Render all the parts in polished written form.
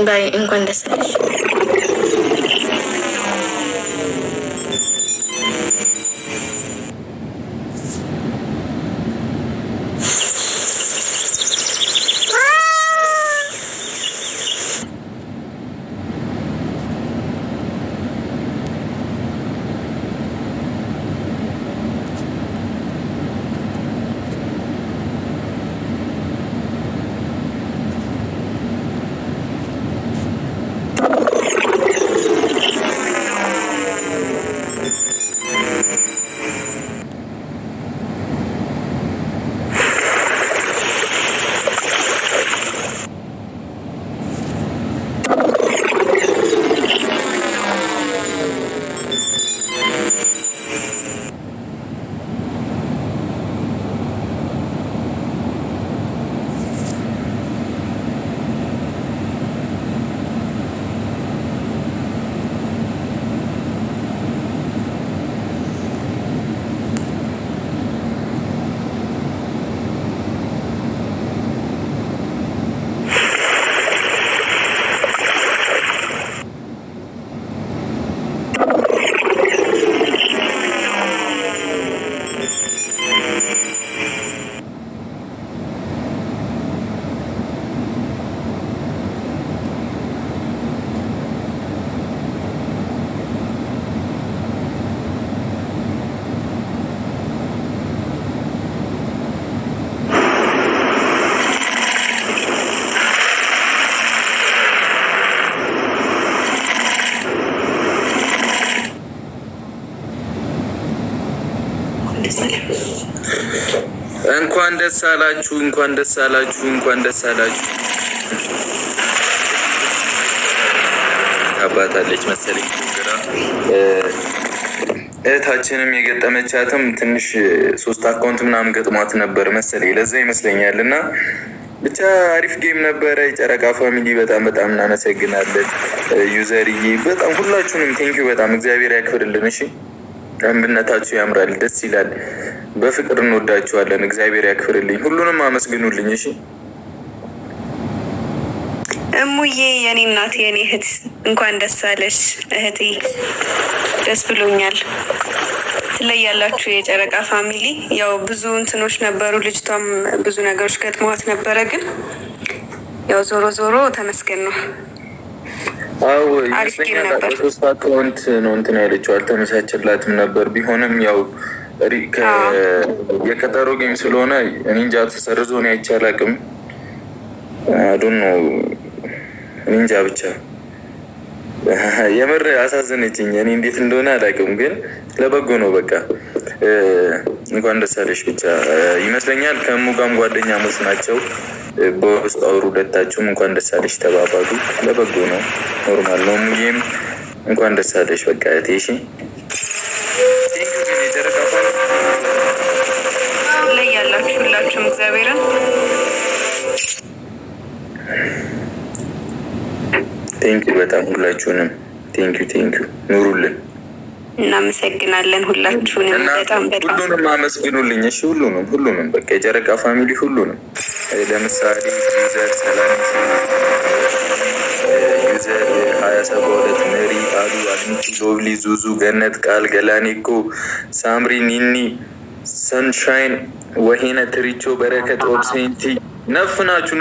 ባይ እንኳን ደስ አለሽ። እንኳን ደስ አላችሁ፣ እንኳን ደስ አላችሁ፣ እንኳን ደስ አላችሁ። አባታለች መሰለኝ ግራ እህታችንም የገጠመቻትም ትንሽ 3 አካውንት ምናምን ገጥሟት ነበር መሰለኝ፣ ለዛ ይመስለኛል። እና ብቻ አሪፍ ጌም ነበረ። የጨረቃ ፋሚሊ በጣም እናመሰግናለን። ዩዘርዬ በጣም ሁላችሁንም ቴንኪው በጣም እግዚአብሔር ያክብርልን። እሺ አንድነታችሁ ያምራል፣ ደስ ይላል። በፍቅር እንወዳችኋለን። እግዚአብሔር ያክብርልኝ። ሁሉንም አመስግኑልኝ። እሺ እሙዬ የኔ እናት የኔ እህት እንኳን ደስ አለሽ እህቴ፣ ደስ ብሎኛል። ትለያላችሁ የጨረቃ ፋሚሊ። ያው ብዙ እንትኖች ነበሩ፣ ልጅቷም ብዙ ነገሮች ገጥመዋት ነበረ፣ ግን ያው ዞሮ ዞሮ ተመስገን ነው። አዎ ይመስለኛል 3 አካውንት ነው እንትን ያለችው፣ አልተመቻችላትም ነበር። ቢሆንም ያው የቀጠሮ ጌም ስለሆነ እኔ እንጃ ተሰርዞ ነው አይቻላቅም። አዱን ነው እኔ እንጃ ብቻ የምር አሳዘነችኝ። እኔ እንዴት እንደሆነ አላውቅም፣ ግን ለበጎ ነው። በቃ እንኳን ደስ አለሽ ብቻ ይመስለኛል። ከእሙ ጋርም ጓደኛሞች ናቸው። በውስጥ አውሩ ሁለታችሁም እንኳን ደስ አለሽ ተባባሉ። ለበጎ ነው፣ ኖርማል ነው። እሙዬም እንኳን ደስ አለሽ በቃ እቴሽ ላይ ያላችሁ ሁላችሁም እግዚአብሔርን ቴንኪው በጣም ሁላችሁንም ቴንኪው ኑሩልን። እናመሰግናለን ሁላችሁንም በጣም ሁሉንም አመስግኑልኝ። እሺ ሁሉንም በቃ የጨረቃ ፋሚሊ ሁሉንም። ለምሳሌ ዩዘር ሰላም፣ ዩዘር 27 መሪ፣ አሉ፣ አድሚቲ፣ ሎቭሊ፣ ዙዙ፣ ገነት፣ ቃል፣ ገላኔኮ፣ ሳምሪ፣ ኒኒ፣ ሰንሻይን፣ ወሄነ፣ ትሪቾ፣ በረከት፣ ኦብሴንቲ ነፍናችሁ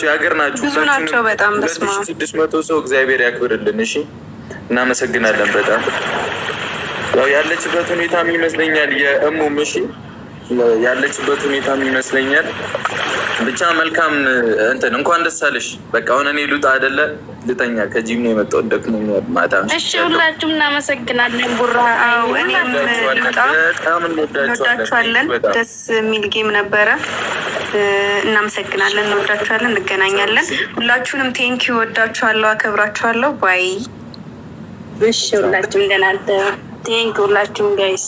የሀገር ናችሁ። ብዙ ናቸው በጣም 600 ሰው እግዚአብሔር ያክብርልን። እሺ እናመሰግናለን በጣም። ያው ያለችበት ሁኔታም ይመስለኛል የእሙም እሺ ያለችበት ሁኔታም ይመስለኛል። ብቻ መልካም እንትን እንኳን ደስ አለሽ። በቃ አሁን እኔ ልውጣ አይደለ ልተኛ፣ ከጂም ነው የመጣው ደክሞኛል ማታ። እሺ ሁላችሁም እናመሰግናለን። ቡራ በጣም እንወዳችኋለን። ደስ የሚል ጌም ነበረ። እናመሰግናለን፣ እንወዳችኋለን፣ እንገናኛለን። ሁላችሁንም ቴንኪው፣ ወዳችኋለሁ፣ አከብራችኋለሁ። ባይ። እሺ ሁላችሁም ደህና ቴንኪው ሁላችሁም ጋይስ።